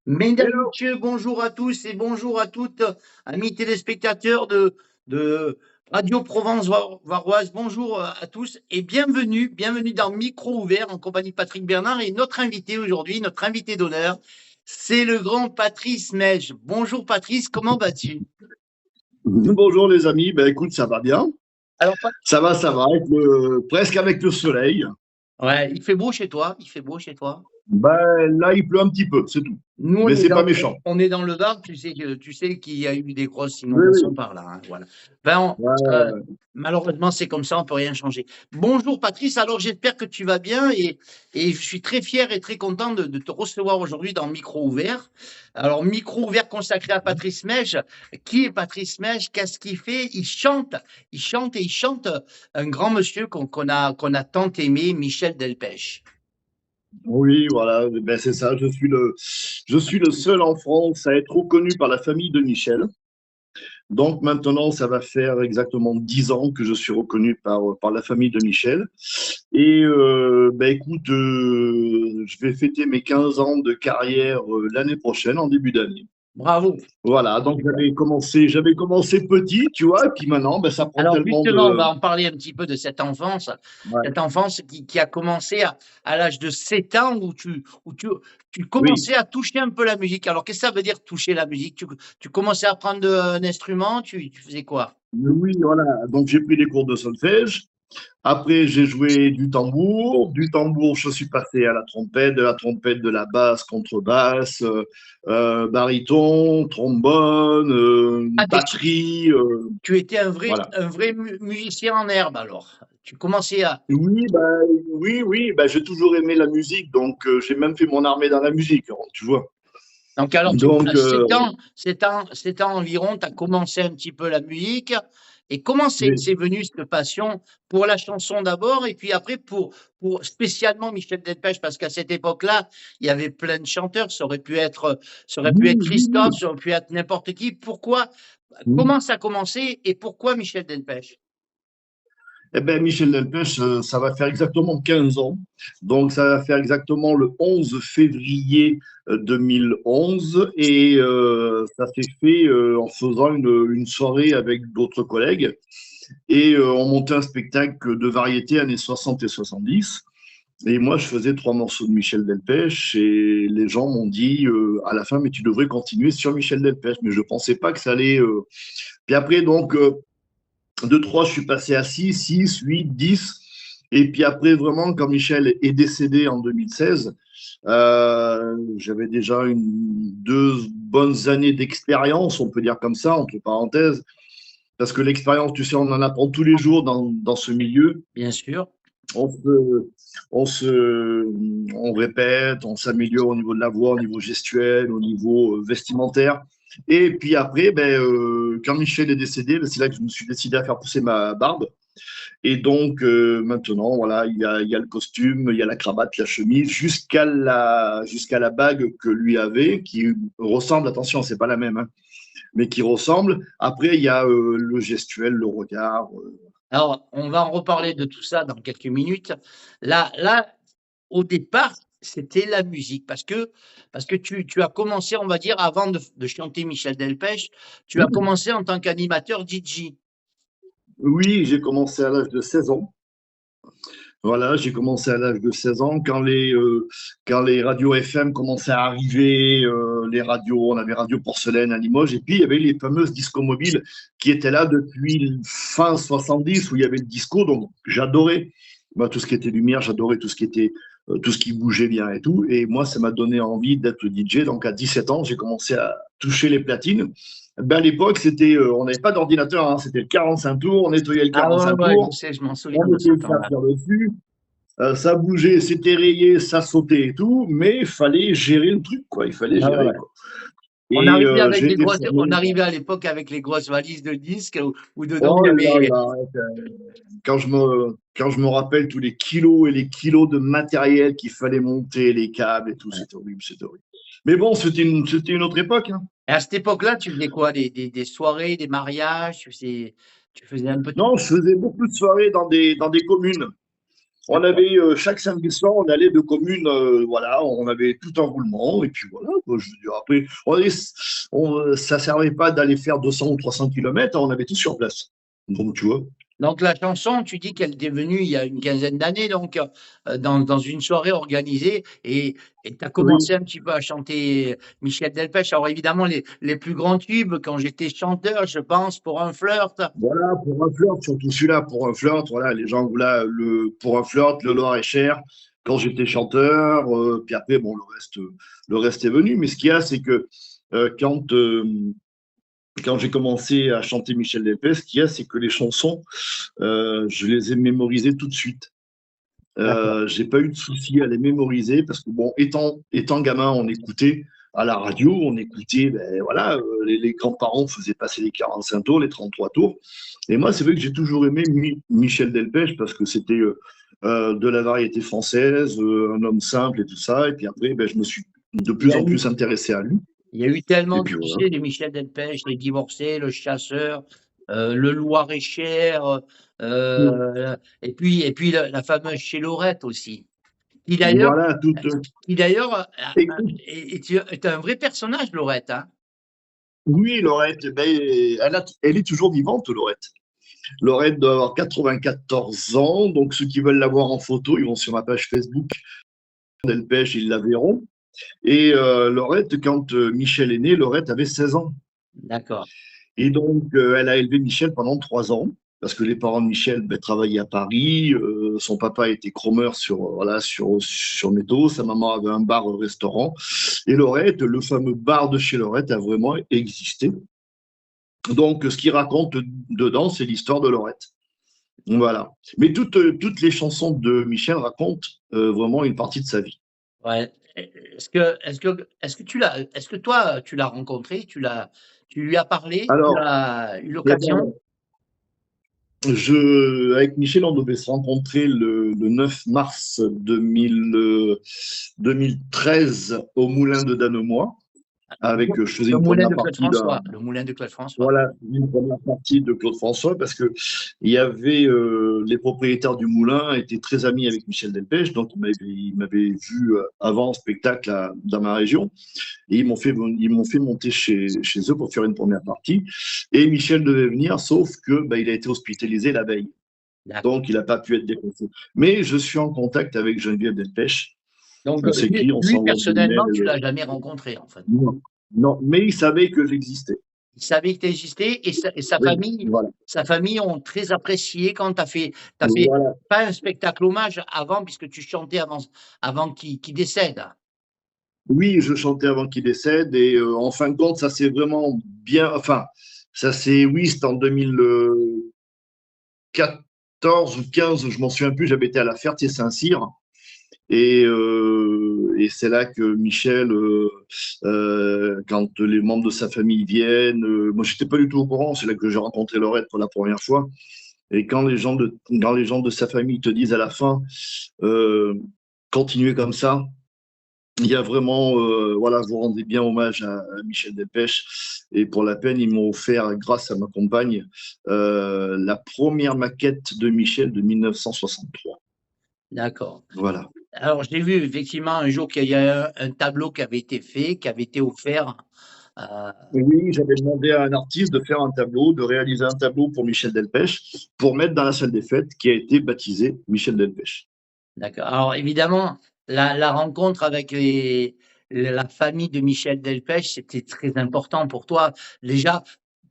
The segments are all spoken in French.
Mesdames, Hello. Messieurs, bonjour à tous et bonjour à toutes, amis téléspectateurs de Radio Provence Varoise. Bonjour à tous et bienvenue dans Micro Ouvert en compagnie de Patrick Bernard et notre invité aujourd'hui, notre invité d'honneur, c'est le grand Patrice Neige. Bonjour Patrice, comment vas-tu? Bonjour les amis, ben écoute, ça va bien. Alors, Ça va, presque avec le soleil. ouais, il fait beau chez toi, il fait beau chez toi. Ben là, il pleut un petit peu, c'est tout. Nous, Mais c'est pas méchant. on est dans le Var, tu sais qu'il y a eu des grosses Oui, inondations oui. par là, hein, voilà. Ben, Ouais. malheureusement, c'est comme ça, on peut rien changer. Bonjour Patrice, alors j'espère que tu vas bien et je suis très fier et très content de te recevoir aujourd'hui dans Micro Ouvert. Alors, Micro Ouvert consacré à Patrice Mège. Qui est Patrice Mège? Qu'est-ce qu'il fait? Il chante un grand monsieur qu'on a tant aimé, Michel Delpech. Oui, voilà, ben c'est ça. Je suis le seul en France à être reconnu par la famille de Michel. Donc maintenant, ça va faire exactement 10 ans que je suis reconnu par la famille de Michel. Et ben écoute, je vais fêter mes 15 ans de carrière l'année prochaine, en début d'année. Bravo. Voilà, donc j'avais commencé petit, tu vois, et puis maintenant, ben, ça prend Alors tellement justement, on de. va en parler un petit peu de Ouais. cette enfance qui a commencé à l'âge de 7 ans tu Oui, commençais à toucher un peu la musique. Alors qu'est-ce que ça veut dire toucher la musique? Tu commençais à apprendre un instrument, tu faisais quoi? oui, voilà. Donc j'ai pris des cours de solfège. Après, j'ai joué du tambour. Du tambour, je suis passé à la trompette, de la trompette, de la basse, contrebasse, baryton, trombone, Ah, batterie. tu étais Voilà. un vrai musicien en herbe alors. Tu commençais à. Oui, bah, oui, bah, j'ai toujours aimé la musique, donc j'ai même fait mon armée dans la musique, hein, tu vois. Donc alors, Donc, à 7 ans environ, tu as commencé un petit peu la musique. Et comment oui. c'est venu cette passion pour la chanson d'abord et puis après pour spécialement Michel Delpech parce qu'à cette époque-là, il y avait plein de chanteurs. Ça aurait pu Oui, être oui, Christophe, oui. ça aurait pu être n'importe qui. Pourquoi, Oui. comment ça a commencé et pourquoi Michel Delpech? Eh bien, Michel Delpech, ça va faire exactement 15 ans. Donc, ça va faire exactement le 11 février 2011. Et ça s'est fait en faisant une soirée avec d'autres collègues. Et on montait un spectacle de variété années 60 et 70. Et moi, je faisais 3 morceaux de Michel Delpech. Et les gens m'ont dit à la fin, mais tu devrais continuer sur Michel Delpech. Mais je ne pensais pas que ça allait. Puis après, donc, de 3, je suis passé à 6, 8, 10. Et puis après, vraiment, quand Michel est décédé en 2016, j'avais déjà 2 bonnes années d'expérience, on peut dire comme ça, entre parenthèses. Parce que l'expérience, tu sais, on en apprend tous les jours dans ce milieu. Bien sûr. On se, on répète, on s'améliore au niveau de la voix, au niveau gestuel, au niveau vestimentaire. Et puis après, ben, quand Michel est décédé, ben, c'est là que je me suis décidé à faire pousser ma barbe. Et donc maintenant, voilà, il y a le costume, il y a la cravate, la chemise, jusqu'à la bague que lui avait, qui ressemble, attention, c'est pas la même, hein, mais qui ressemble. Après, il y a le gestuel, le regard. Alors, on va en reparler de tout ça dans quelques minutes. Là, au départ, c'était la musique parce que tu as commencé, on va dire, avant de chanter Michel Delpech, tu as commencé en tant qu'animateur DJ. Oui, j'ai commencé à l'âge de 16 ans. Voilà, j'ai commencé à l'âge de 16 ans quand les radios FM commençaient à arriver, les radios, on avait Radio Porcelaine à Limoges, et puis il y avait les fameuses discos mobiles qui étaient là depuis fin 70 où il y avait le disco, donc j'adorais bah, tout ce qui était lumière, j'adorais tout ce qui était tout ce qui bougeait bien et tout, et moi ça m'a donné envie d'être DJ, donc à 17 ans j'ai commencé à toucher les platines. Ben, à l'époque, on n'avait pas d'ordinateur, hein, c'était le 45 tours, on nettoyait le Ah ouais, 45 ouais, je tours, sais, je m'en souviens on de mettait ce le temps-là. capteur dessus, ça bougeait, c'était rayé, ça sautait et tout, mais il fallait gérer le truc, quoi. Il fallait Ah ouais, gérer, ouais. quoi. Et j'ai été formé. On arrivait à l'époque avec les grosses valises de disques où dedans il Oh y là avait. là, quand je me rappelle tous les kilos et les kilos de matériel qu'il fallait monter, les câbles et tout, c'était horrible, c'était horrible. Mais bon, c'était une autre époque, hein. Et à cette époque-là, tu faisais quoi? Des soirées, des mariages, tu faisais un peu tout. Non, je faisais beaucoup de soirées dans des communes. On avait chaque samedi soir, on allait de communes, voilà, on avait tout un roulement et puis voilà. Quoi, je veux dire, après, ça servait pas d'aller faire 200 ou 300 kilomètres, on avait tout sur place. Donc tu vois. Donc la chanson, tu dis qu'elle est venue il y a une quinzaine d'années, donc dans une soirée organisée, et tu as Oui. commencé un petit peu à chanter Michel Delpech. Alors évidemment, les plus grands tubes, quand j'étais chanteur, je pense, pour un flirt. Voilà, pour un flirt, surtout celui-là, pour un flirt, voilà, les gens voulaient pour un flirt, le Loir-et-Cher, quand j'étais chanteur, puis après, bon, le reste est venu. Mais ce qu'il y a, c'est que euh, quand, euh, quand j'ai commencé à chanter Michel Delpech, ce qu'il y a, c'est que les chansons, je les ai mémorisées tout de suite. D'accord. J'ai pas eu de souci à les mémoriser parce que bon, étant gamin, on écoutait à la radio, on écoutait, ben voilà, les grands-parents faisaient passer les 45 tours, les 33 tours. Et moi, c'est vrai que j'ai toujours aimé Michel Delpech parce que c'était de la variété française, un homme simple et tout ça. Et puis après, ben, je me suis de Il y plus a en eu, plus intéressé à lui. il y a eu Et tellement de puis voilà. succès de Michel Delpech, Les Divorcés, Le Chasseur, Le Loir-et-Cher, et puis la fameuse Chez Lorette aussi. Qui d'ailleurs, Voilà, tout. qui d'ailleurs Écoute, est un vrai personnage, Lorette, hein. oui, Laurette, ben, elle est toujours vivante, Laurette. Laurette doit avoir 94 ans, donc ceux qui veulent la voir en photo, ils vont sur ma page Facebook Delpech, ils la verront. Et Laurette, quand Michel est né, Laurette avait 16 ans. D'accord. Et donc, elle a élevé Michel pendant 3 ans, parce que les parents de Michel ben, travaillaient à Paris. Son papa était chromeur sur métaux, sa maman avait un bar-restaurant. Et Laurette, le fameux bar de chez Laurette, a vraiment existé. Donc, ce qu'il raconte dedans, c'est l'histoire de Laurette. Voilà. Mais toutes les chansons de Michel racontent vraiment une partie de sa vie. Ouais. Est-ce que toi, tu l'as rencontré, tu lui as parlé, tu Alors, as eu eh l'occasion? ben, avec Michel, on devait se rencontrer le 9 mars 2013 au Moulin de Danemois. Je faisais Le une moulin première de Claude partie d'un, François. Le moulin de Claude François. voilà, une première partie de Claude François parce que il y avait les propriétaires du moulin étaient très amis avec Michel Delpech, donc ils m'avaient vu avant en spectacle dans ma région et ils m'ont fait monter chez eux pour faire une première partie. Et Michel devait venir, sauf que il a été hospitalisé la veille, D'accord. donc il n'a pas pu être déplacé. Mais je suis en contact avec Geneviève Delpech. Donc, On lui, s'écrit, on lui, s'envoie des mails. personnellement, tu l'as jamais rencontré, en fait. Non, non, mais il savait que j'existais. Il savait que tu existais, et sa Oui, famille, voilà. ont très apprécié quand t'as fait Voilà. pas un spectacle hommage avant, puisque tu chantais avant qu'il décède. Oui, je chantais avant qu'il décède et en fin de compte, ça s'est vraiment bien. Enfin, oui, c'était en 2014 ou 15, je m'en souviens plus. J'avais été à la Ferté-Saint-Cyr et c'est là que Michel, quand les membres de sa famille viennent, moi j'étais pas du tout au courant. C'est là que j'ai rencontré Laurette pour la première fois. Et quand les gens de sa famille te disent à la fin, euh, continuez comme ça. Il y a vraiment, voilà, vous rendez bien hommage à Michel Delpech. Et pour la peine, ils m'ont offert, grâce à ma compagne, la première maquette de Michel de 1963. D'accord. Voilà. Alors, j'ai vu effectivement un jour qu'il y a un tableau qui avait été fait, qui avait été offert. euh, Et oui, j'avais demandé à un artiste de faire un tableau, de réaliser un tableau pour Michel Delpech, pour mettre dans la salle des fêtes, qui a été baptisée Michel Delpech. d'accord. Alors, évidemment, la rencontre avec la famille de Michel Delpech, c'était très important pour toi. Déjà,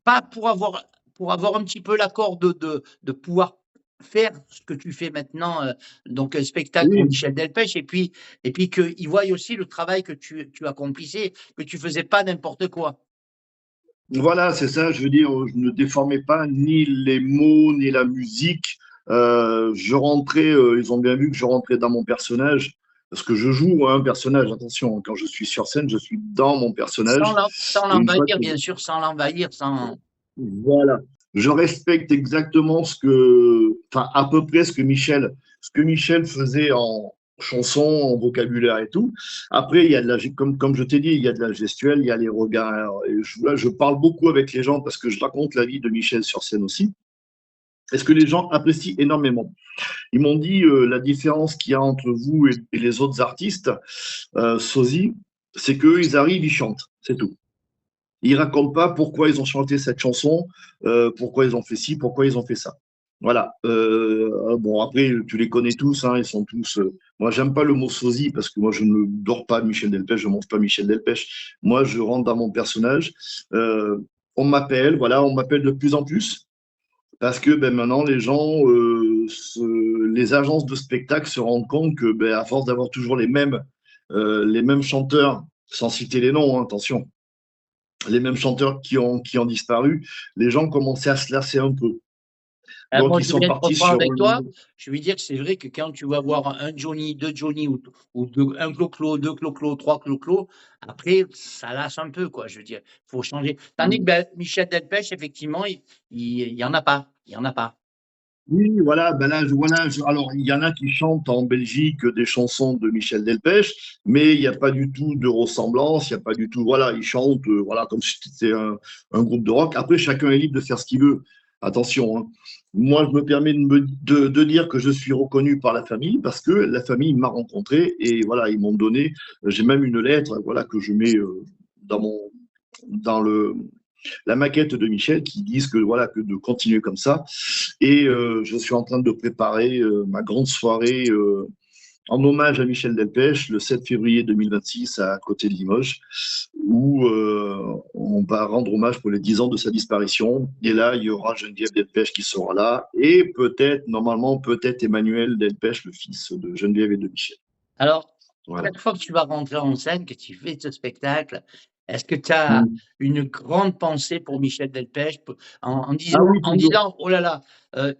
pas pour avoir un petit peu l'accord de pouvoir faire ce que tu fais maintenant, donc un spectacle pour Oui, Michel Delpech, et puis qu'ils voient aussi le travail que tu accomplissais, que tu faisais pas n'importe quoi. voilà, c'est ça, je veux dire, je ne déformais pas ni les mots, ni la musique. Je rentrais, ils ont bien vu que je rentrais dans mon personnage, parce que je joue un personnage, attention, quand je suis sur scène, je suis dans mon personnage. Sans Et une fois l'envahir, que, bien sûr, sans l'envahir, sans. voilà, je respecte exactement enfin, à peu près ce que Michel faisait en chanson, en vocabulaire et tout. Après, il y a comme je t'ai dit, il y a de la gestuelle, il y a les regards. Et là, je parle beaucoup avec les gens parce que je raconte la vie de Michel sur scène aussi. est ce que les gens apprécient énormément. Ils m'ont dit la différence qu'il y a entre vous et les autres artistes, sosie, c'est qu'eux, ils arrivent, ils chantent, c'est tout. Ils racontent pas pourquoi ils ont chanté cette chanson, pourquoi ils ont fait ci, pourquoi ils ont fait ça. Voilà. Bon, après, tu les connais tous, hein, ils sont tous. Moi, j'aime pas le mot sosie parce que moi, je ne dors pas Michel Delpech, je mange pas Michel Delpech. Moi, je rentre dans mon personnage. Euh, on m'appelle, voilà, on m'appelle de plus en plus parce que ben, maintenant, les gens, les agences de spectacle se rendent compte que, ben, à force d'avoir toujours les mêmes chanteurs, sans citer les noms, hein, attention, les mêmes chanteurs qui ont disparu, les gens commençaient à se lasser un peu. Donc, Moi, ils je sont viens de partis reprendre sur. avec toi. Je veux dire que c'est vrai que quand tu vas voir un Johnny, deux Johnny ou un Clo-Clo, deux Clo-Clo, trois Clo-Clo, après, ça lasse un peu, quoi. Je veux dire, il faut changer. Tandis que ben, Michel Delpech, effectivement, il y en a pas. Il y en a pas. Oui, voilà, ben là, voilà, alors il y en a qui chantent en Belgique des chansons de Michel Delpech, mais il n'y a pas du tout de ressemblance, il n'y a pas du tout, voilà, ils chantent, voilà, comme si c'était un groupe de rock. Après, chacun est libre de faire ce qu'il veut. Attention, hein. Moi, je me permets de dire que je suis reconnu par la famille parce que la famille m'a rencontré et voilà, ils m'ont donné, j'ai même une lettre, voilà, que je mets dans dans la maquette de Michel qui disent que voilà que de continuer comme ça. Et je suis en train de préparer ma grande soirée en hommage à Michel Delpech le 7 février 2026 à côté de Limoges, où on va rendre hommage pour les 10 ans de sa disparition. Et là, il y aura Geneviève Delpech qui sera là, et peut-être, normalement, peut-être Emmanuel Delpech, le fils de Geneviève et de Michel. Alors, Voilà. chaque fois que tu vas rentrer en scène, que tu fais ce spectacle, est-ce que tu as Mm. une grande pensée pour Michel Delpech Ah oui, en toujours. disant, oh là là,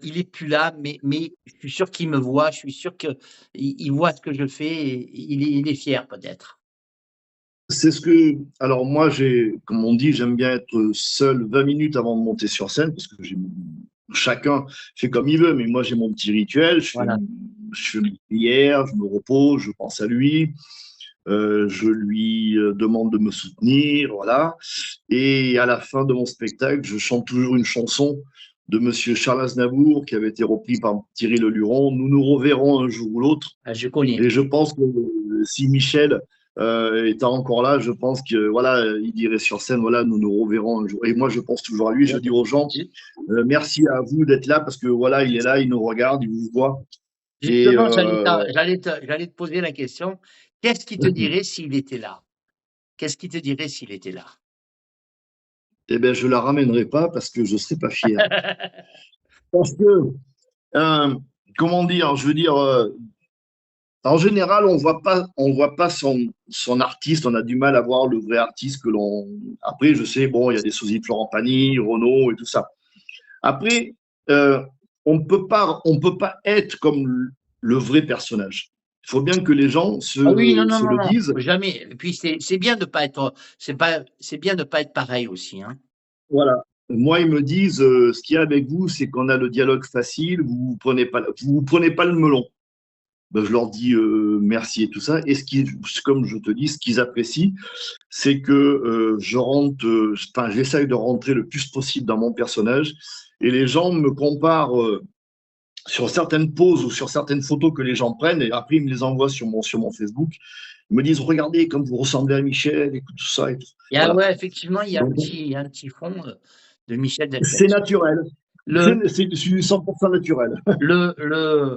il est plus là, mais je suis sûr qu'il me voit, je suis sûr qu'il voit ce que je fais et il est fier peut-être. C'est ce que. Alors, moi, comme on dit, j'aime bien être seul 20 minutes avant de monter sur scène parce que chacun fait comme il veut, mais moi, j'ai mon petit rituel. Voilà. Je fais mes prières, je me repose, je pense à lui, je lui demande de me soutenir, voilà. Et à la fin de mon spectacle, je chante toujours une chanson de Monsieur Charles Aznavour qui avait été repris par Thierry Leluron. Nous nous reverrons un jour ou l'autre. Je connais. Et je pense que si Michel était encore là, je pense que voilà, il dirait sur scène, voilà, nous nous reverrons un jour. Et moi, je pense toujours à lui. Je dis aux gens, merci à vous d'être là parce que voilà, il est là, il nous regarde, il vous voit. Et Justement, j'allais te poser la question. Qu'est-ce qui te dirait s'il était là? Qu'est-ce qui te dirait s'il était là? eh ben, je la ramènerai pas parce que je serai pas fier. Parce que, euh, comment dire, je veux dire, en général, on voit pas son artiste. On a du mal à voir le vrai artiste que l'on. Après, je sais, bon, il y a des sosies de Florent Pagny, Renaud et tout ça. Après, euh, on peut pas être comme le vrai personnage. Il faut bien que les gens Ah oui, non, non, se non, le non, disent. jamais. Et puis c'est bien de pas être, c'est bien de pas être pareil aussi, hein. Voilà. Moi, ils me disent, ce qu'il y a avec vous, c'est qu'on a le dialogue facile, vous prenez pas le melon. Ben, je leur dis merci et tout ça. Et comme je te dis, ce qu'ils apprécient, c'est que je rentre, enfin, j'essaye de rentrer le plus possible dans mon personnage. Et les gens me comparent sur certaines poses ou sur certaines photos que les gens prennent, et après ils me les envoient sur mon Facebook. Ils me disent, regardez comme vous ressemblez à Michel, et tout ça. Et tout. Voilà. Ouais, effectivement, Donc, il y a un petit fond de Michel c'est Delpech. naturel. Le, C'est 100% naturel. le,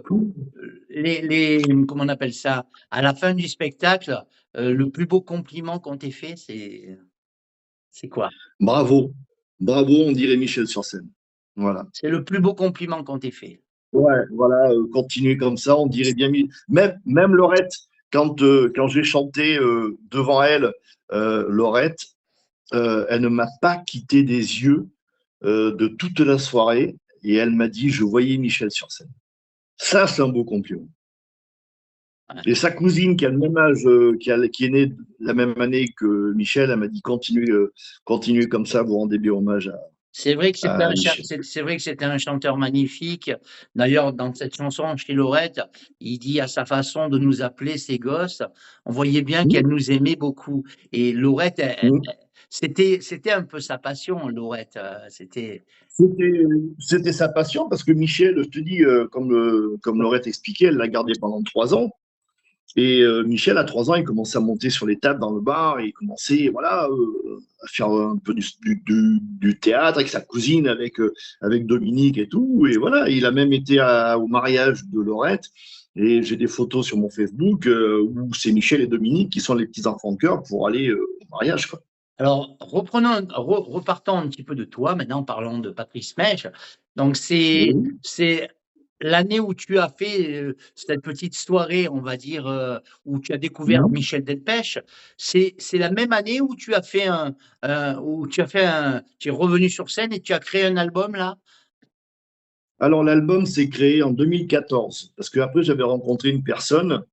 comment on appelle ça? À la fin du spectacle, le plus beau compliment qu'on t'ait fait, c'est quoi? Bravo. Bravo, on dirait Michel sur scène. Voilà. C'est le plus beau compliment qu'on t'ait fait. Ouais, voilà, continuer comme ça, on dirait bien. Même Laurette, quand j'ai chanté devant elle, Laurette, elle ne m'a pas quitté des yeux de toute la soirée et elle m'a dit, je voyais Michel sur scène. Ça, c'est un beau compliment. Ouais. Et sa cousine qui a le même âge, qui est née la même année que Michel, elle m'a dit, continuez comme ça, vous rendez bien hommage à. C'est vrai que c'était Michel. c'est vrai que c'était un chanteur magnifique. D'ailleurs, dans cette chanson, chez Laurette, il dit à sa façon de nous appeler ses gosses, on voyait bien Mm, qu'elle nous aimait beaucoup. Et Laurette, mm. c'était un peu sa passion, Laurette. C'était. C'était sa passion parce que Michel, je te dis, comme Laurette expliquait, elle l'a gardé pendant 3 ans. Et Michel, à 3 ans, il commençait à monter sur les tables dans le bar et il commençait voilà, à faire un peu du théâtre avec sa cousine, avec Dominique et tout. Et voilà, il a même été au mariage de Laurette. Et j'ai des photos sur mon Facebook où c'est Michel et Dominique qui sont les petits-enfants de cœur pour aller au mariage, quoi. Alors, repartons un petit peu de toi, maintenant parlons de Patrice Mèche. Donc, Oui. c'est l'année où tu as fait cette petite soirée, on va dire, où tu as découvert Mhm. Michel Delpech. C'est la même année où tu as fait tu es revenu sur scène et tu as créé un album là? Alors, l'album s'est créé en 2014 parce qu'après, j'avais rencontré une personne.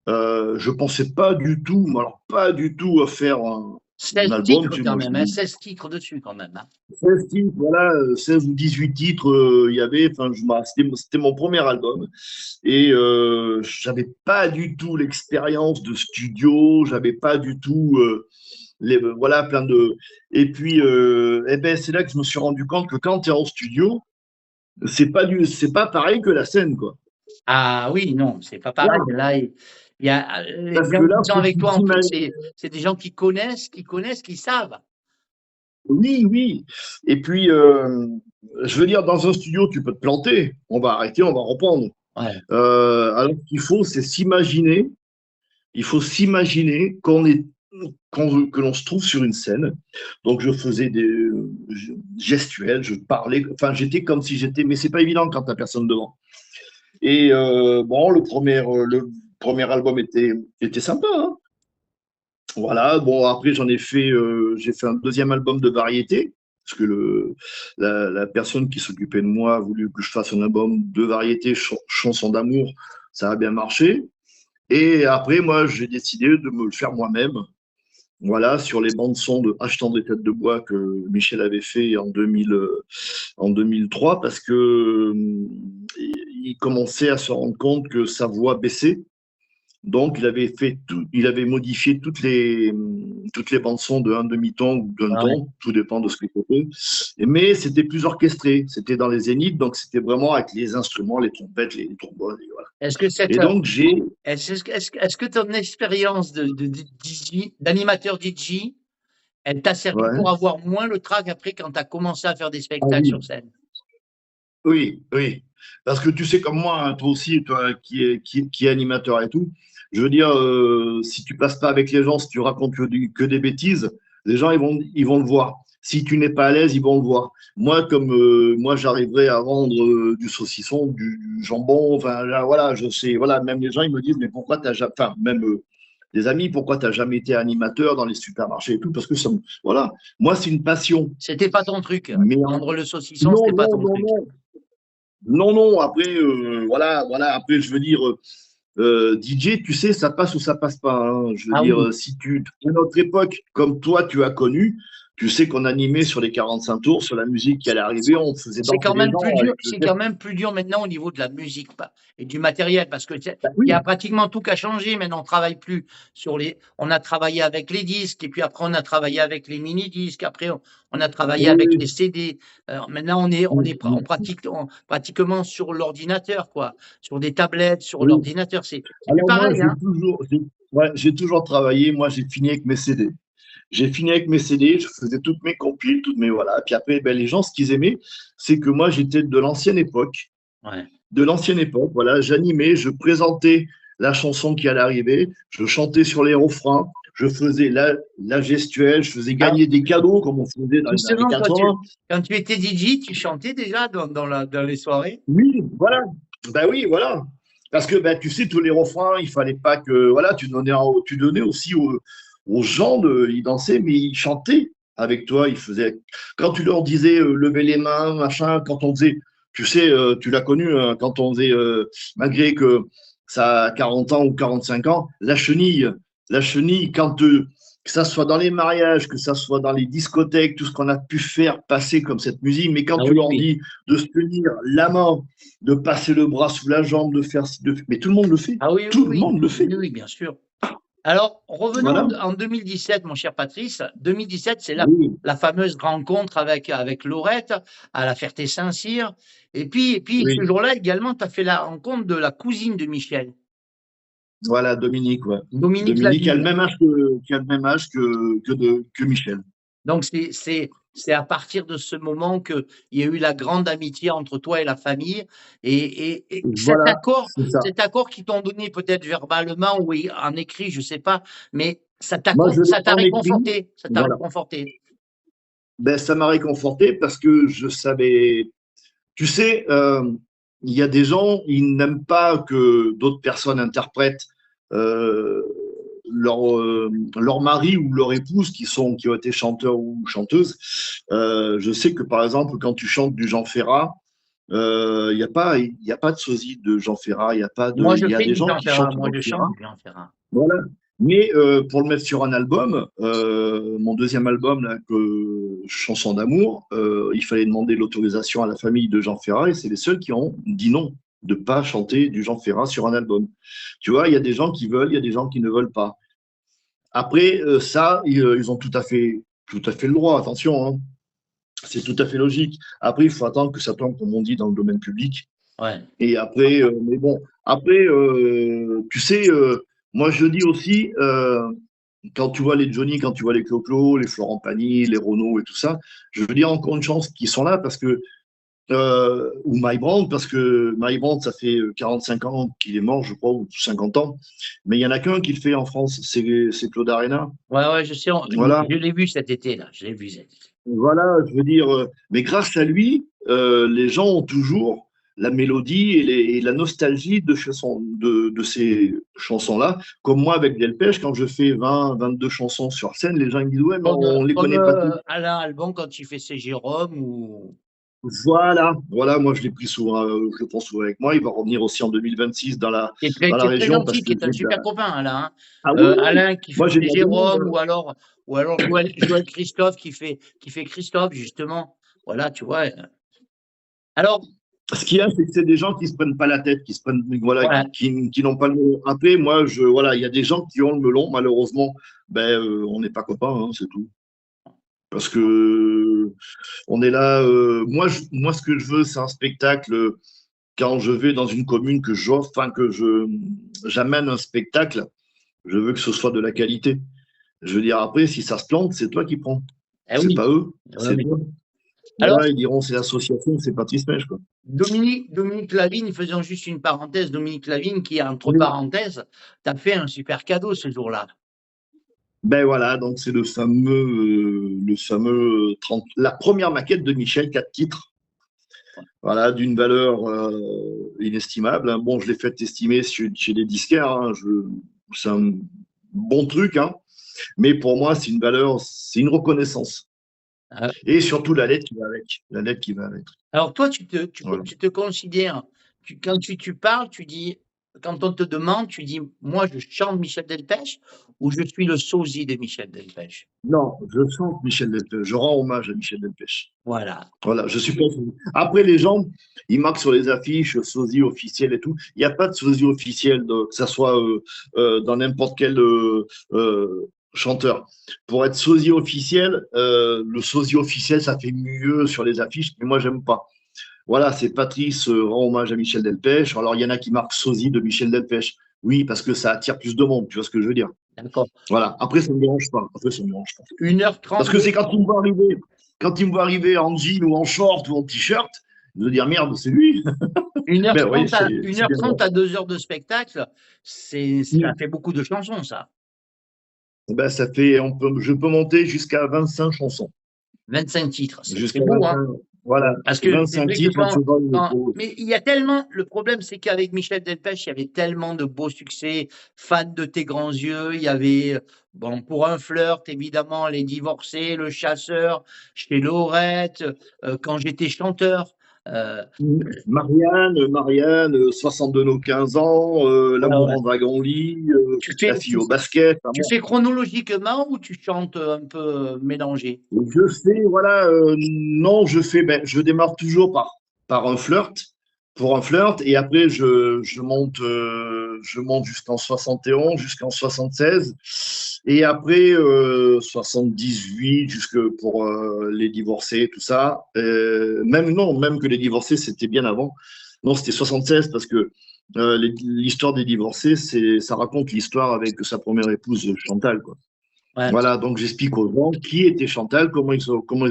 Je pensais pas du tout, mais alors pas du tout à faire un 16 album. titres Tu sais, quand moi, même, hein, 16 titres dessus quand même, hein. 16 titres, voilà, 16 ou 18 titres, il y avait, enfin, c'était mon premier album. Et j'avais pas du tout l'expérience de studio, j'avais pas du tout, voilà, plein de. Et puis, eh ben, c'est là que je me suis rendu compte que quand tu es en studio, c'est pas pareil que la scène, quoi. Ah oui, non, c'est pas pareil. Voilà. Là, il y a les Parce que gens là, qui sont faut que avec tu toi, en plus, t'imagines. c'est des gens qui savent. Oui, oui. Et puis, je veux dire, dans un studio, tu peux te planter. On va arrêter, on va reprendre. Ouais. Alors, ce qu'il faut, c'est s'imaginer. Il faut s'imaginer que l'on se trouve sur une scène. Donc, je faisais des gestuels, je parlais. Enfin, j'étais comme si j'étais. Mais c'est pas évident quand t'as personne devant. Et bon, le premier album était sympa, hein. Voilà, bon, après, j'ai fait un deuxième album de variété, parce que la personne qui s'occupait de moi a voulu que je fasse un album de variété, chansons d'amour, ça a bien marché. Et après, moi, j'ai décidé de me le faire moi-même, voilà, sur les bandes son de Achetant des têtes de bois que Michel avait fait en 2003, parce que il commençait à se rendre compte que sa voix baissait. Donc, il avait modifié toutes les bandes son de un demi-ton ou d'un Ouais. ton, tout dépend de ce que c'était. Mais c'était plus orchestré, c'était dans les zéniths, donc c'était vraiment avec les instruments, les trompettes, les trombones, et voilà. Est-ce que Et donc, est-ce que ton expérience d'animateur DJ, elle t'a servi ouais. pour avoir moins le trac après quand tu as commencé à faire des Ah spectacles oui, sur scène? oui, oui. Parce que tu sais comme moi, hein, toi aussi, toi qui est animateur et tout, je veux dire, si tu passes pas avec les gens, si tu racontes que des bêtises, les gens, ils vont le voir. Si tu n'es pas à l'aise, ils vont le voir. Moi, comme moi, j'arriverai à vendre du saucisson, du jambon, enfin, là, voilà, je sais, voilà, même les gens, ils me disent, mais pourquoi t'as jamais, enfin, même des amis, pourquoi t'as jamais été animateur dans les supermarchés et tout, parce que voilà, moi, c'est une passion. C'était pas ton truc. Mais Vendre le saucisson, non, c'était pas non, ton non, truc. non. Non, non, après, voilà, voilà, après, je veux dire, DJ, tu sais, ça passe ou ça passe pas, hein. Je veux Ah dire, oui. à notre époque, comme toi, tu as connu, tu sais qu'on animait sur les 45 tours, sur la musique qui allait arriver, on faisait danser les gens avec le C'est geste. quand même plus dur maintenant au niveau de la musique et du matériel parce que Bah il y a oui, pratiquement tout qui a changé. Maintenant, on travaille plus on a travaillé avec les disques et puis après on a travaillé avec les mini-disques. Après, on a travaillé avec les oui, CD. Maintenant, on oui, pratique pratiquement sur l'ordinateur, quoi, sur des tablettes, sur oui. l'ordinateur. C'est plus Alors moi, pareil, hein. ouais, j'ai toujours travaillé, moi, j'ai fini avec mes CD. J'ai fini avec mes CD, je faisais toutes mes compiles, toutes mes voilà. Puis après, ben, les gens, ce qu'ils aimaient, c'est que moi, j'étais de l'ancienne époque. Ouais. De l'ancienne époque. Voilà, j'animais, je présentais la chanson qui allait arriver, je chantais sur les refrains, je faisais la gestuelle, je faisais Alors, gagner des cadeaux comme on faisait dans les années justement, 80. quand tu étais DJ, tu chantais déjà dans les soirées? Oui, voilà. Ben oui, voilà. Parce que ben, tu sais, tous les refrains, il fallait pas que. Voilà, tu donnais aussi aux gens ils dansaient, mais ils chantaient avec toi. Ils faisaient. Quand tu leur disais levez les mains, machin, quand on faisait. Tu sais, tu l'as connu, hein, quand on faisait, malgré que ça a 40 ans ou 45 ans, la chenille, quand que ça soit dans les mariages, que ça soit dans les discothèques, tout ce qu'on a pu faire passer comme cette musique. Mais quand Ah tu oui, leur oui. dis de se tenir la main, de passer le bras sous la jambe, de faire mais tout le monde le fait. Ah oui, Tout oui, le oui. monde le fait. Oui, oui, bien sûr. Alors, revenons Voilà. en 2017, mon cher Patrice. 2017, c'est Oui, la fameuse rencontre avec Laurette à la Ferté-Saint-Cyr. Et puis, ce oui. jour-là également, tu as fait la rencontre de la cousine de Michel, Voilà, Dominique, ouais. Dominique Dominique a le Lavigne. même âge qui a le même âge que Michel. Donc, c'est à partir de ce moment qu'il y a eu la grande amitié entre toi et la famille. Et Voilà, c'est ça. cet accord qu'ils t'ont donné peut-être verbalement ou en écrit, je ne sais pas, mais Moi, je l'ai ça t'a en écrit. réconforté. Ça t'a Voilà. réconforté. Ben, ça m'a réconforté parce que je savais. Tu sais, il y a des gens, ils n'aiment pas que d'autres personnes interprètent euh, leur mari ou leur épouse qui ont été chanteurs ou chanteuses. Je sais que par exemple, quand tu chantes du Jean Ferrat, il y a pas de sosie de Jean Ferrat, Moi, je il y a fais des du gens Jean qui Ferrat. chantent Moi, Jean je chante Ferrat. du Jean Ferrat. Voilà. Mais pour le mettre sur un album, mon deuxième album, là, Chanson d'amour, il fallait demander l'autorisation à la famille de Jean Ferrat et c'est les seuls qui ont dit non de pas chanter du Jean Ferrat sur un album. Tu vois, il y a des gens qui veulent, il y a des gens qui ne veulent pas. Après, ça, ils ont tout à fait le droit, attention, hein. C'est tout à fait logique. Après, il faut attendre que ça tombe, comme on dit, dans le domaine public. Ouais. Et après, mais bon, après, tu sais, moi je dis aussi, quand tu vois les Johnny, quand tu vois les Clo-Clo, les Florent Pagny, les Renaud et tout ça, je veux dire encore une chance qu'ils sont là parce que, ou My Brand, parce que My Brand, ça fait 45 ans qu'il est mort, je crois, ou 50 ans, mais il y en a qu'un qui le fait en France, c'est Claude Arena. Ouais, ouais, je sais. Voilà, Je l'ai vu cet été, là. Je l'ai vu cet été. voilà, je veux dire, mais grâce à lui, les gens ont toujours la mélodie et la nostalgie de ces chansons-là. Comme moi avec Delpech, quand je fais 20, 22 chansons sur scène, les gens ils me disent ouais, mais on les Comme connaît pas toutes. Alain Alban quand il fait ses Jérôme ou. Voilà, voilà, moi je l'ai pris souvent, je le prends souvent avec moi. Il va revenir aussi en 2026 dans Qui la est très région parce gentil, qui que est un super copain, Alain, hein. ah oui, oui, Alain qui moi fait j'ai de ses la demande, Jérôme, hein. ou alors Joël Christophe qui fait Christophe, justement. Voilà, tu vois. Alors, Ce qu'il y a, c'est que c'est des gens qui se prennent pas la tête, qui se prennent, voilà, voilà. qui n'ont pas le melon. Après, moi, voilà, il y a des gens qui ont le melon. Malheureusement, ben, on n'est pas copains, hein, c'est tout. Parce que on est là. Moi, ce que je veux, c'est un spectacle. Quand je vais dans une commune que j'offre, enfin j'amène un spectacle, je veux que ce soit de la qualité. Je veux dire, après, si ça se plante, c'est toi qui prends. Eh C'est oui. pas eux, Ouais, c'est oui. toi. Alors, Voilà, ils diront c'est l'association, c'est Patrice Mèche, quoi. Dominique Lavigne, faisons juste une parenthèse, Dominique Lavigne qui, entre Oui. parenthèses, t'a fait un super cadeau ce jour-là. Ben voilà, donc c'est le fameux 30, la première maquette de Michel, 4 titres, voilà, d'une valeur inestimable, hein. Bon, je l'ai fait estimer chez des disquaires, hein. C'est un bon truc, hein. Mais pour moi, c'est une valeur, c'est une reconnaissance. Euh, Et surtout la lettre qui va avec, la lettre qui va avec. Alors toi, Voilà. tu te considères, quand tu parles, tu dis, quand on te demande, tu dis, moi je chante Michel Delpech ou je suis le sosie de Michel Delpech. Non, je chante Michel Delpech, je rends hommage à Michel Delpech. Voilà. Voilà, je suis pas. Après, les gens, ils marquent sur les affiches sosie officiel et tout. Il n'y a pas de sosie officiel, que ça soit dans n'importe quel chanteur. Pour être sosie officiel, le sosie officiel, ça fait mieux sur les affiches, mais moi, j'aime pas. Voilà, c'est Patrice rend hommage à Michel Delpech. Alors, il y en a qui marquent sosie de Michel Delpech. Oui, parce que ça attire plus de monde, tu vois ce que je veux dire. D'accord. Voilà, après, ça ne me dérange pas. Après, ça me dérange pas. 1h30 Parce que de, c'est quand il me voit arriver en jean ou en short ou en t-shirt, de dire merde, c'est lui. Ben oui, 1h30 à 2 heures de spectacle, ça fait beaucoup de chansons, ça. Ben, ça fait, je peux monter jusqu'à 25 chansons. 25 titres, c'est Jusqu'à beau, hein. 25, voilà, Parce que c'est 25 vrai que titres, on se voit mais il y a tellement, le problème c'est qu'avec Michel Delpech, il y avait tellement de beaux succès, Fan de tes grands yeux, il y avait, bon, Pour un flirt, évidemment, Les divorcés, Le chasseur, Chez Laurette, Quand j'étais chanteur. Marianne, 62 nos 15 ans, Ouais, l'amour ouais. en wagon-lit, Tu la fais, fille tu, au basket. tu fais chronologiquement ou tu chantes un peu mélangé? Je fais, voilà, non, je démarre toujours par un flirt, pour un flirt, et après je monte jusqu'en 71, jusqu'en 76, et après 78, jusque pour les divorcés, tout ça. Même non, même que les divorcés, c'était bien avant. Non, c'était 76 parce que l'histoire des divorcés, ça raconte l'histoire avec sa première épouse Chantal, quoi. Ouais. Voilà, donc j'explique aux gens qui était Chantal, comment ils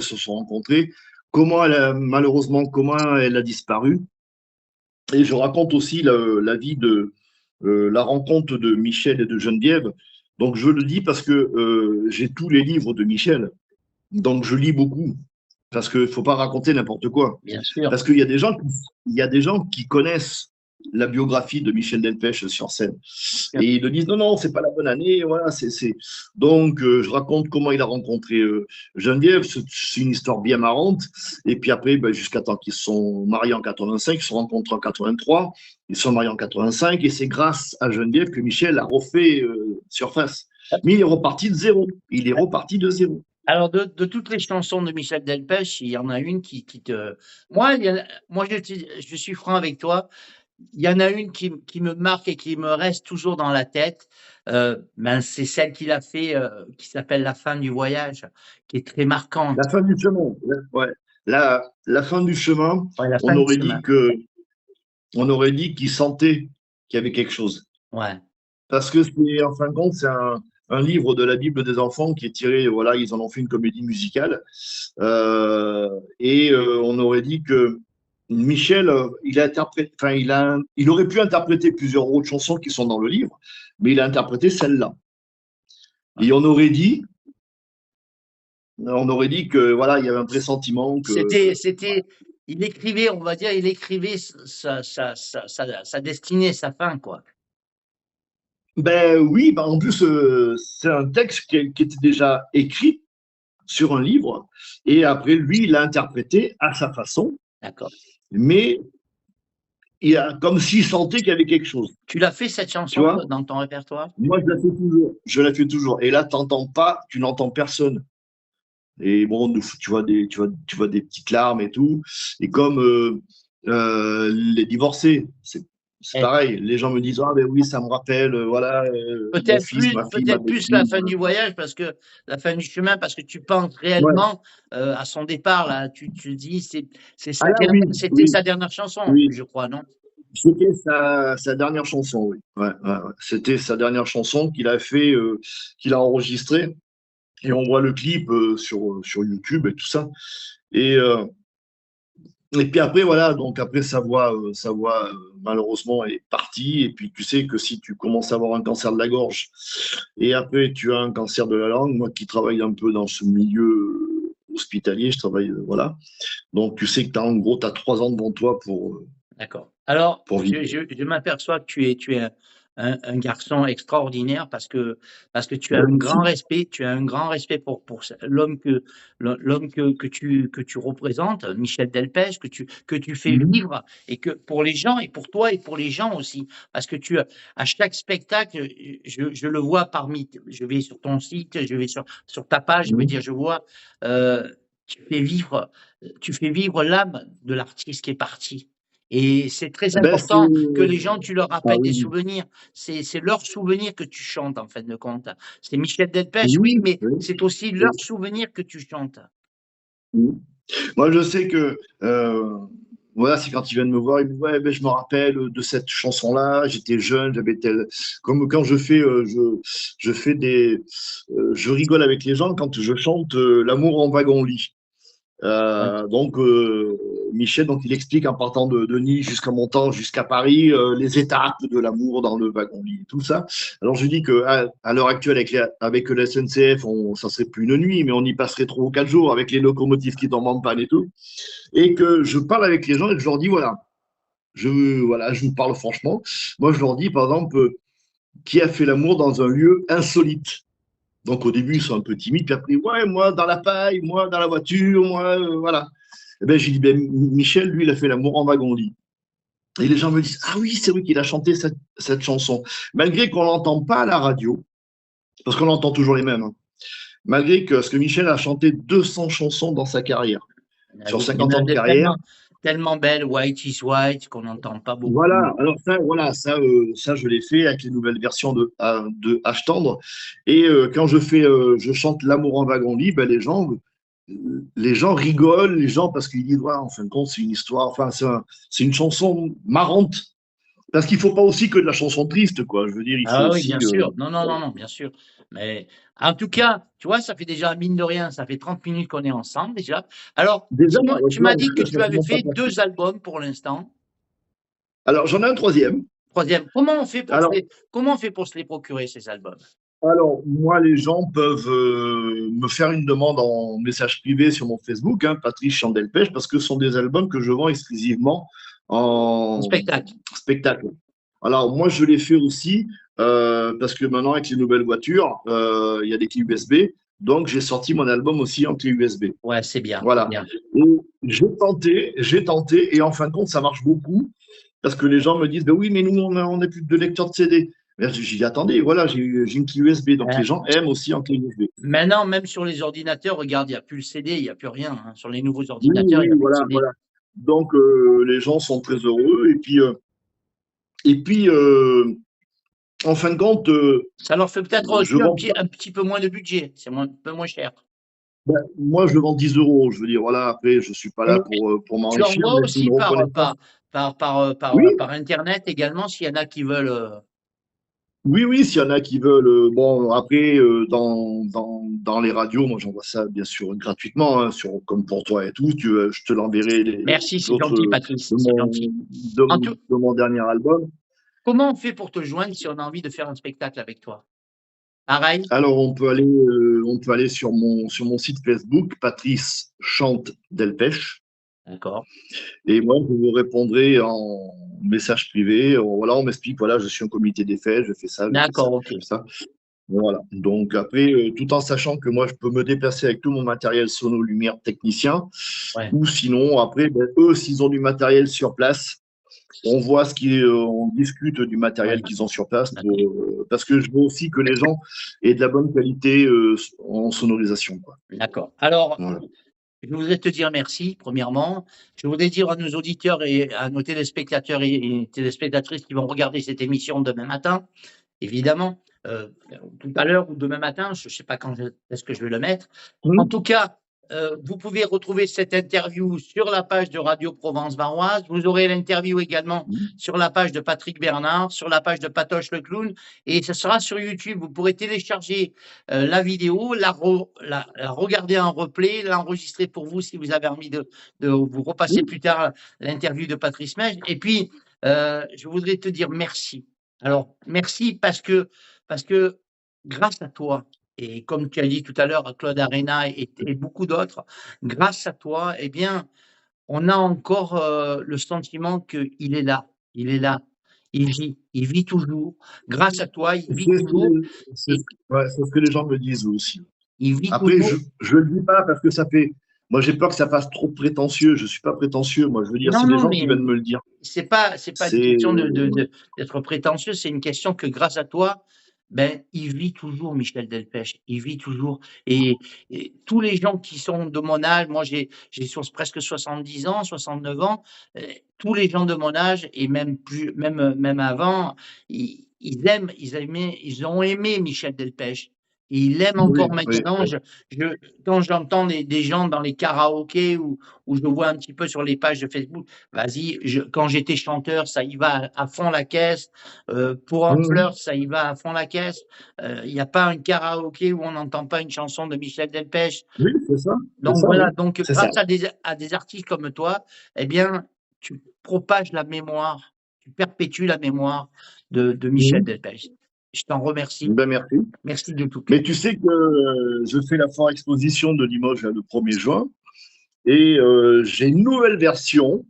se sont rencontrés, malheureusement, comment elle a disparu. Et je raconte aussi la vie la rencontre de Michel et de Geneviève. Donc je le dis parce que j'ai tous les livres de Michel. Donc je lis beaucoup. Parce qu'il ne faut pas raconter n'importe quoi. Bien sûr. Parce qu'il y a des gens qui connaissent la biographie de Michel Delpech sur scène. Et ils le disent, non, non, c'est pas la bonne année. Voilà, Donc, je raconte comment il a rencontré Geneviève. C'est une histoire bien marrante. Et puis après, ben, jusqu'à temps qu'ils se sont mariés en 85, ils se sont rencontrés en 83, ils se sont mariés en 85. Et c'est grâce à Geneviève que Michel a refait surface. Mais il est reparti de zéro. Il est reparti de zéro. Alors, de toutes les chansons de Michel Delpech, il y en a une qui te. Moi je suis franc avec toi. Il y en a une qui me marque et qui me reste toujours dans la tête. Ben, c'est celle qu'il a fait, qui s'appelle La fin du voyage, qui est très marquante. La fin du chemin. Ouais. La fin du chemin, Ouais, la fin on du aurait chemin. dit que, on aurait dit qu'il sentait qu'il y avait quelque chose. Ouais, Parce que en fin de compte, c'est un livre de la Bible des enfants qui est tiré, voilà, ils en ont fait une comédie musicale. On aurait dit que Michel, il aurait pu interpréter plusieurs autres chansons qui sont dans le livre, mais il a interprété celle-là. ouais. Et on aurait dit que, voilà, il y avait un pressentiment que, C'était, il écrivait, on va dire, il écrivait sa destinée, sa fin, quoi. ben oui, ben en plus, c'est un texte qui était déjà écrit sur un livre, et après, lui, il l'a interprété à sa façon, D'accord. mais comme s'il sentait qu'il y avait quelque chose. Tu l'as fait cette Tu chanson vois? dans ton répertoire? Moi, je la fais toujours. Je la fais toujours. Et là, t'entends pas, tu n'entends personne. Et bon, tu vois des petites larmes et tout. Et comme les divorcés, c'est Eh, pareil. Les gens me disent, ah ben oui, ça me rappelle, voilà, mon fils, ma fille, ma peut-être plus la belle-fille. fin du voyage parce que la fin du chemin, parce que tu penses Ouais. réellement à son départ là. Tu dis Ah là, oui, c'était oui, sa dernière chanson en plus, oui. je crois, non? C'était sa dernière chanson, oui. Ouais, ouais, ouais. C'était sa dernière chanson qu'il a enregistrée. Et on voit le clip sur YouTube et tout ça. Et, euh, et puis après, voilà, donc après, sa voix malheureusement est partie. Et puis tu sais que si tu commences à avoir un cancer de la gorge et après tu as un cancer de la langue, moi qui travaille un peu dans ce milieu hospitalier, je travaille, voilà. Donc tu sais que en gros, tu as 3 ans devant toi D'accord. Alors, pour vivre. je m'aperçois que tu es un garçon extraordinaire parce que tu as Ben, un grand merci. respect, tu as un grand respect pour l'homme que tu représentes, Michel Delpech, que tu fais Mhm. vivre et que pour les gens et pour toi et pour les gens aussi, parce que à chaque spectacle, je le vois je vais sur ton site, je vais sur ta page, je veux dire, Mhm. je vois, euh, tu fais vivre, tu fais vivre l'âme de l'artiste qui est parti. Et c'est très Ben, important que les gens, tu leur ah rappelles des oui, souvenirs. C'est leurs souvenirs que tu chantes, en fin de compte. C'est Michel Delpech, oui, oui, mais oui, c'est aussi leurs oui. souvenirs que tu chantes. Mhm. Moi, je sais que, voilà, c'est quand ils viennent me voir, ils me disent, ouais, ben, je me rappelle de cette chanson-là, j'étais jeune, j'avais tel. Comme quand je fais je rigole avec les gens quand je chante L'amour en wagon-lit. Ouais. Donc, Michel, donc, il explique en partant de Nice jusqu'en montant jusqu'à Paris, les étapes de l'amour dans le wagon-lit, tout ça. Alors, je dis que à l'heure actuelle, avec la SNCF, ça serait plus une nuit, mais on y passerait 3 ou 4 jours avec les locomotives qui tombent en panne et tout. Et que je parle avec les gens et que je leur dis, voilà, je vous parle franchement. Moi, je leur dis, par exemple, qui a fait l'amour dans un lieu insolite. Donc, au début, ils sont un peu timides, puis après, ouais, moi, dans la paille, moi, dans la voiture, moi, voilà. Eh ben, j'ai dit, ben, Michel, lui, il a fait L'amour en wagon-lit. Et les gens me disent, ah oui, c'est vrai qu'il a chanté cette chanson. Malgré qu'on l'entend pas à la radio, parce qu'on entend toujours les mêmes, hein. Malgré que, parce que Michel a chanté 200 chansons dans sa carrière. Sur Il y en 50 a ans de de carrière, tellement belles, White is White, qu'on n'entend pas voilà, beaucoup. alors ça, voilà, ça je l'ai fait avec les nouvelles versions de H Tendre. Et quand je chante L'amour en wagon-lit, ben, les gens rigolent, les gens, parce qu'ils disent, ouais, en fin de compte, c'est une histoire, enfin, c'est une chanson marrante. Parce qu'il ne faut pas aussi que de la chanson triste, quoi. Je veux dire, il faut Ah oui, bien aussi. sûr. Non, non, non, non, bien sûr. Mais en tout cas, tu vois, ça fait déjà, mine de rien, ça fait 30 minutes qu'on est ensemble déjà. Alors, Déjà, dis-moi, tu m'as heureusement, dit que ça tu avais commence à fait passer. 2 albums pour l'instant. Alors, j'en ai un troisième. Troisième, Alors, comment on fait pour se les procurer, ces albums? moi, les gens peuvent me faire une demande en message privé sur mon Facebook, hein, Patrice Chandelpech, parce que ce sont des albums que je vends exclusivement En en spectacle. spectacle. Alors, moi, je l'ai fait aussi parce que maintenant, avec les nouvelles voitures, il y a des clés USB. Donc, j'ai sorti mon album aussi en clé USB. Ouais, c'est bien, c'est Voilà. bien. Et j'ai tenté, et en fin de compte, ça marche beaucoup, parce que les gens me disent, ben oui, mais nous, on n'est plus de lecteur de CD. Ben, j'ai dit, attendez, voilà, j'ai une clé USB, donc les Hein. gens aiment aussi en clé USB. Maintenant, même sur les ordinateurs, regarde, il n'y a plus le CD, il n'y a plus rien, hein. Sur les nouveaux Oui, ordinateurs, il oui, n'y a plus de voilà, CD. voilà. Donc, les gens sont très heureux, et puis en fin de compte, Ça leur fait peut-être je aussi vends un petit peu moins de budget, c'est un peu moins cher. ben, moi, je vends 10 euros. Je veux dire, voilà, après, je ne suis pas là Et pour tu m'enrichir, envoies mais c'est une aussi reconnaissance. Oui, par Internet également, s'il y en a qui veulent. oui, oui, s'il y en a qui veulent. Bon, après, dans les radios, moi, j'envoie ça, bien sûr, gratuitement, hein, comme pour toi et tout. Je te l'enverrai les Merci, c'est autres gentil, Patrice, de c'est mon, gentil. de, En tout, de mon dernier album. comment on fait pour te joindre si on a envie de faire un spectacle avec toi? Pareil? Alors, on peut aller sur mon site Facebook, Patrice Chante Delpech. D'accord. Et moi, je vous répondrai en message privé. Voilà, on m'explique, voilà, je suis un comité des faits, je fais ça, je fais ça, D'accord, je ok. fais ça. Voilà. Donc après, tout en sachant que moi, je peux me déplacer avec tout mon matériel sono, lumière, technicien, Ouais, ou sinon, après, ben, eux, s'ils ont du matériel sur place, on voit on discute du ouais, matériel qu'ils ont sur place, d'accord. parce que je veux aussi que les gens aient de la bonne qualité en sonorisation, quoi. D'accord. Alors, Voilà. je voudrais te dire merci, premièrement. Je voudrais dire à nos auditeurs et à nos téléspectateurs et téléspectatrices qui vont regarder cette émission demain matin, évidemment, tout à l'heure ou demain matin, je ne sais pas quand est-ce que je vais le mettre. En Hum, tout cas, vous pouvez retrouver cette interview sur la page de Radio Provence Varoise. Vous aurez l'interview également hum. sur la page de Patrick Bernard, sur la page de Patoche le Clown, et ce sera sur YouTube. Vous pourrez télécharger la vidéo, la regarder en replay, l'enregistrer pour vous si vous avez envie de vous repasser plus tard l'interview de Patrice Mège. Et puis, je voudrais te dire merci. Alors, merci parce que grâce à toi, et comme tu as dit tout à l'heure à Claude Arena et beaucoup d'autres, grâce à toi, eh bien, on a encore le sentiment qu'il est là, il est là, il vit toujours. Grâce à toi, il C'est vit ce que toujours c'est et ce- ouais, c'est ce que les gens me disent aussi. il vit Après, toujours. je le dis pas parce que ça fait. Moi, j'ai peur que ça fasse trop prétentieux. Je suis pas prétentieux. Moi, je veux dire, Non, c'est des non, gens qui mais viennent me le dire. c'est pas une C'est question d'être prétentieux, c'est une question que grâce à toi, ben, il vit toujours Michel Delpech, il vit toujours et tous les gens qui sont de mon âge, moi presque 70 ans, 69 ans, tous les gens de mon âge et même avant, ils ont aimé Michel Delpech. Et ils l'aiment oui, encore oui, maintenant. oui. Quand j'entends des gens dans les karaokés ou je le vois un petit peu sur les pages de Facebook. Vas-y, quand j'étais chanteur, ça y va à fond la caisse. Pour un Mhm. flirt, ça y va à fond la caisse. Il n'y a pas un karaoké où on n'entend pas une chanson de Michel Delpech. Oui, c'est Donc ça, oui, voilà, donc c'est ça. grâce à des artistes comme toi, eh bien, tu propages la mémoire, tu perpétues la mémoire de Michel Mhm. Delpech. Je t'en remercie. Ben merci. Merci de tout cœur. Mais tu sais que je fais la foire exposition de Limoges le 1er juin et j'ai une nouvelle version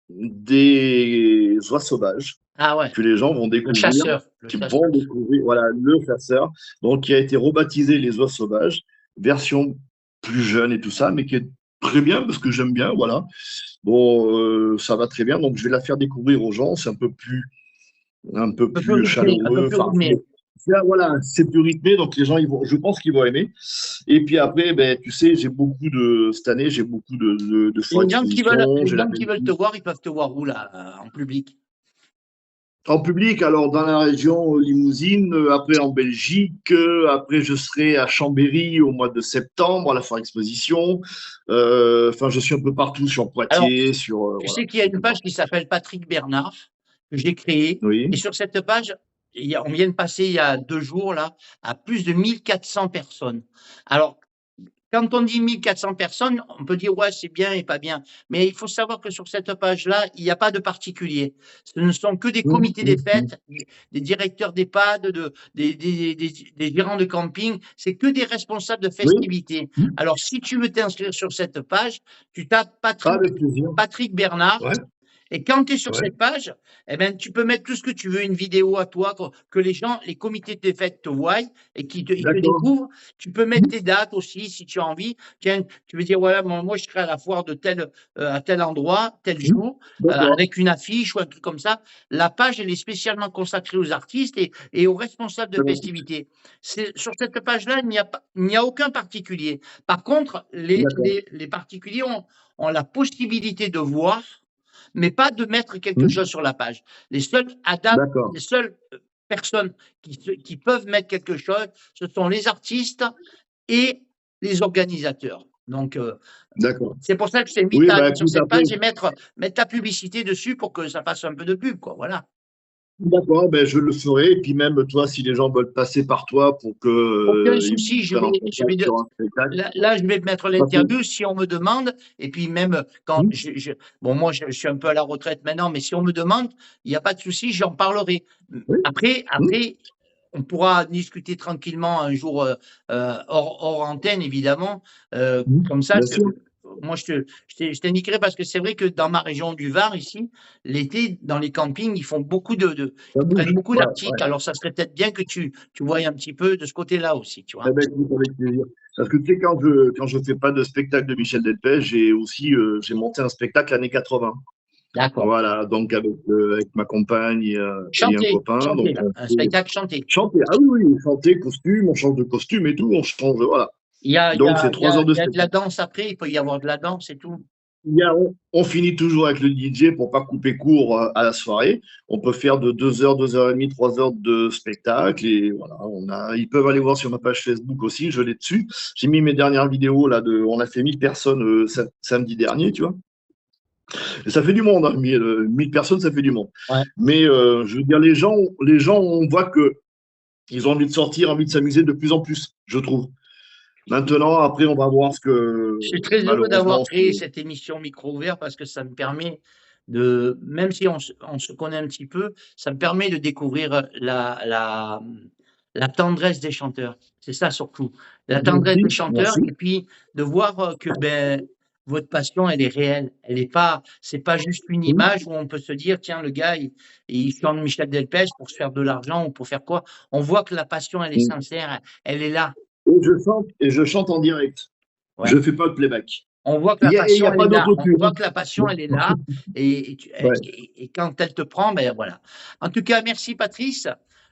des oies sauvages Ah ouais, que les gens vont le découvrir, chasseur, le qui chasseur. vont découvrir, voilà, le chasseur, donc qui a été rebaptisé les oies sauvages, version plus jeune et tout ça, mais qui est très bien, parce que j'aime bien, voilà. Bon, ça va très bien, donc je vais la faire découvrir aux gens. C'est un peu plus Un peu plus rythmé, un peu chaleureux. plus Enfin, rythmé. voilà, c'est plus rythmé, donc les gens, je pense qu'ils vont aimer. Et puis après, ben, tu sais, cette année, j'ai beaucoup de foires expositions. Les J'ai la gens qui veulent te Belgique. voir, ils peuvent te voir où, là, en public? En public, alors dans la région Limousine, après en Belgique, après je serai à Chambéry au mois de septembre à la foire exposition. Enfin, je suis un peu partout sur Alors, Poitiers, sur tu voilà, sais qu'il y a un une peu page qui partout. s'appelle Patrick Bernard, que j'ai créée. Et Oui, sur cette page, on vient de passer il y a 2 jours, là, à plus de 1400 personnes. Alors, quand on dit 1400 personnes, on peut dire ouais, c'est bien et pas bien. Mais il faut savoir que sur cette page-là, il n'y a pas de particulier. Ce ne sont que des Hum, comités des hum, hum. fêtes, des directeurs d'EHPAD, des gérants de camping. C'est que des responsables de Oui, festivités. hum. Alors, si tu veux t'inscrire sur cette page, tu tapes Ah, avec plaisir. Patrick Bernard. Ouais, Et quand tu es sur ouais, cette page, eh ben, tu peux mettre tout ce que tu veux, une vidéo à toi, que les gens, les comités de fête te voient et ils te d'accord. découvrent. Tu peux mettre tes dates aussi si tu as envie. Tiens, tu veux dire, voilà, moi je serai à la foire de à tel endroit, tel Hum, jour, d'accord. avec une affiche ou un truc comme ça. La page, elle est spécialement consacrée aux artistes et aux responsables de festivités. Sur cette page-là, il n'y a aucun particulier. Par contre, D'accord. les particuliers ont la possibilité de voir, mais pas de mettre quelque Hum, chose sur la page. Les seuls adaptes, d'accord. les seules personnes qui peuvent mettre quelque chose, ce sont les artistes et les organisateurs. Donc, D'accord. c'est pour ça que je t'invite Oui, à bah aller sur écoute, cette après, page et mettre ta publicité dessus pour que ça fasse un peu de pub, quoi. Voilà. d'accord, ben, je le ferai. Et puis même, toi, si les gens veulent passer par toi pour que, Aucun ils souci, prennent en contact sur un spectacle, là, je vais mettre parce que- l'interview si on me demande, et puis même quand Hum, bon, moi, je suis un peu à la retraite maintenant, mais si on me demande, il n'y a pas de souci, j'en parlerai. oui, hum, Après, on pourra discuter tranquillement un jour hors antenne, évidemment. Comme ça, bien sûr. moi, je t'indiquerai parce que c'est vrai que dans ma région du Var, ici, l'été, dans les campings, ils font beaucoup Ça ils prennent bouge. beaucoup Ouais, d'articles. ouais. Alors, ça serait peut-être bien que tu voyes un petit peu de ce côté-là aussi, tu vois. Eh ben, écoute, avec plaisir. Parce que tu sais, quand je fais pas de spectacle de Michel Delpech, j'ai monté un spectacle années 80. D'accord. Voilà, donc avec ma compagne et un Chanter, copain. chanter, Donc, là, on un fait spectacle chanté. chanter. Ah oui, oui, chanter, costume, on change de costume et tout, on change, voilà. Donc, c'est 3 heures de Il y a de la spectacle. danse après, il peut y avoir de la danse et tout. On finit toujours avec le DJ pour pas couper court à la soirée. On peut faire de 2 heures, 2 heures et demie, 3 heures de spectacle. Et voilà, ils peuvent aller voir sur ma page Facebook aussi, je l'ai dessus. J'ai mis mes dernières vidéos là on a fait 1000 personnes samedi dernier, tu vois. Et ça fait du monde, hein. 1000 personnes, ça fait du monde. Ouais. Mais je veux dire, les gens, on voit que ils ont envie de sortir, envie de s'amuser de plus en plus, je trouve. Maintenant, après, on va voir ce que Je suis très heureux d'avoir malheureusement. créé cette émission micro ouvert parce que ça me permet même si on se connaît un petit peu, ça me permet de découvrir la tendresse des chanteurs. C'est ça surtout, la tendresse Merci, des chanteurs merci. et puis de voir que ben, votre passion, elle est réelle. C'est pas juste une image où on peut se dire, tiens, le gars, il chante Michel Delpech pour se faire de l'argent ou pour faire quoi. On voit que la passion, elle est sincère, elle est là. Et je chante en direct. Ouais. Je ne fais pas de playback. On voit que Il la n'y a, y passion, a elle pas est là. On voit d'autotune. que la passion, elle est là. Ouais. Et quand elle te prend, ben voilà. En tout cas, merci Patrice.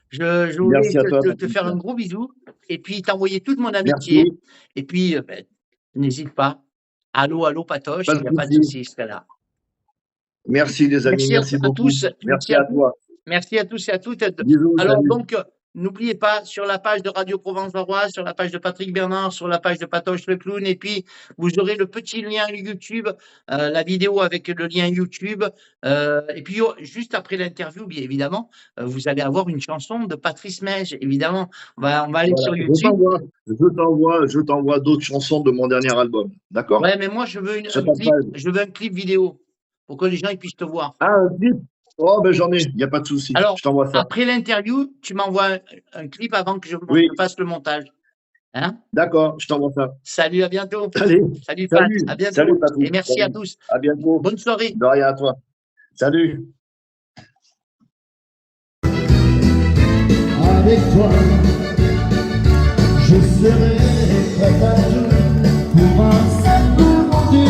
Je voulais Merci à toi, te faire Patricia. un gros bisou et puis t'envoyer toute mon amitié. Merci. Et puis, ben, n'hésite pas. Allô, allô, Patoche, Pas il de n'y a pas de souci. souci, je serai là. Merci, les amis. Merci Merci à beaucoup. tous. Merci à toi. Merci à tous et à toutes. Bisous, Alors salut. donc, n'oubliez pas, sur la page de Radio Provence Varoise, sur la page de Patrick Bernard, sur la page de Patoche le Clown, et puis vous aurez le petit lien YouTube, la vidéo avec le lien YouTube. Et puis juste après l'interview, bien évidemment, vous allez avoir une chanson de Patrice Mège, évidemment. On va aller Voilà. sur YouTube. Je t'envoie d'autres chansons de mon dernier album. D'accord? Ouais, mais moi je veux Ça passe pas. je veux un clip vidéo pour que les gens ils puissent te voir. Ah, un clip? Oh, ben j'en ai. Il n'y a pas de souci. Alors, Je t'envoie ça. après l'interview, tu m'envoies un clip avant que je Oui, fasse le montage. Hein? d'accord. Je t'envoie ça. Salut, à bientôt. Allez. Salut Pat, Salut. à bientôt. Salut, Patrick. Et merci à Salut. tous. À bientôt. Bonne soirée. De rien à toi. Salut. Avec toi, je serai prêt à tout pour un simple rendez-vous.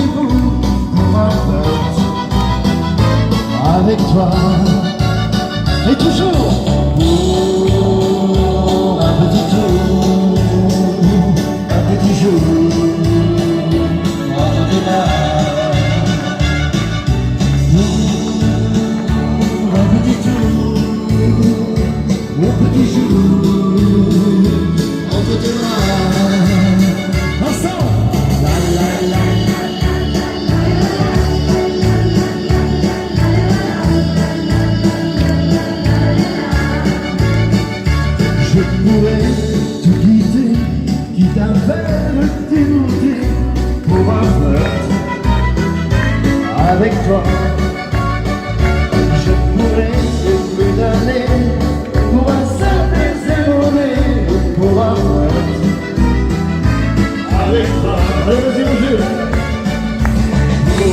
entre tes bras. Un petit tour, mon petit jour, entre tes bras. Ensemble, la la la. Je pourrais te quitter, quitte à faire démonter pour un flirt avec toi. Je pourrais te donner pour un simple zéroné, pour un flirt avec toi. Allez, vas-y, mon Dieu. Oh,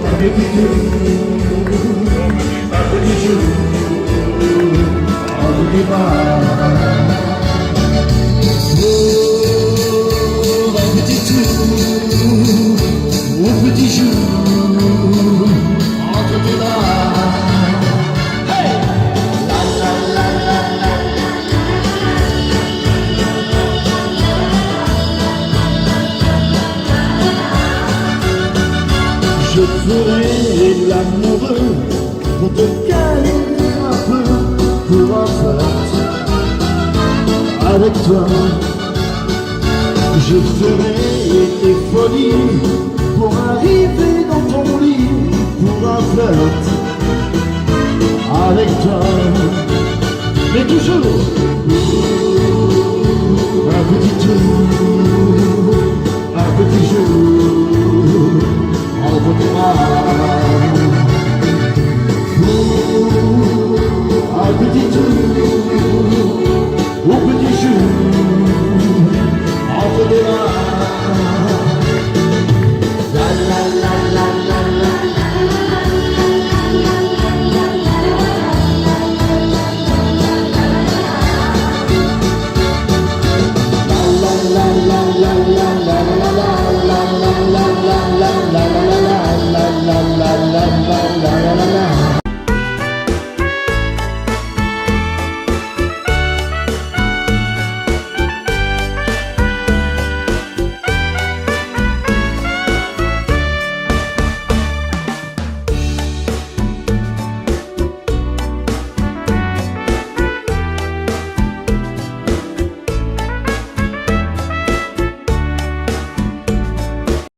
un petit jour, un petit jour. Oh, un petit tour, un petit jour, entre tes bras. Hey! La la la la la. Je ferai l'amoureux pour te câliner un peu, pour un flirt avec toi. Je ferai des folies pour arriver dans ton lit, pour un flirt avec toi. Mais toujours un petit tour,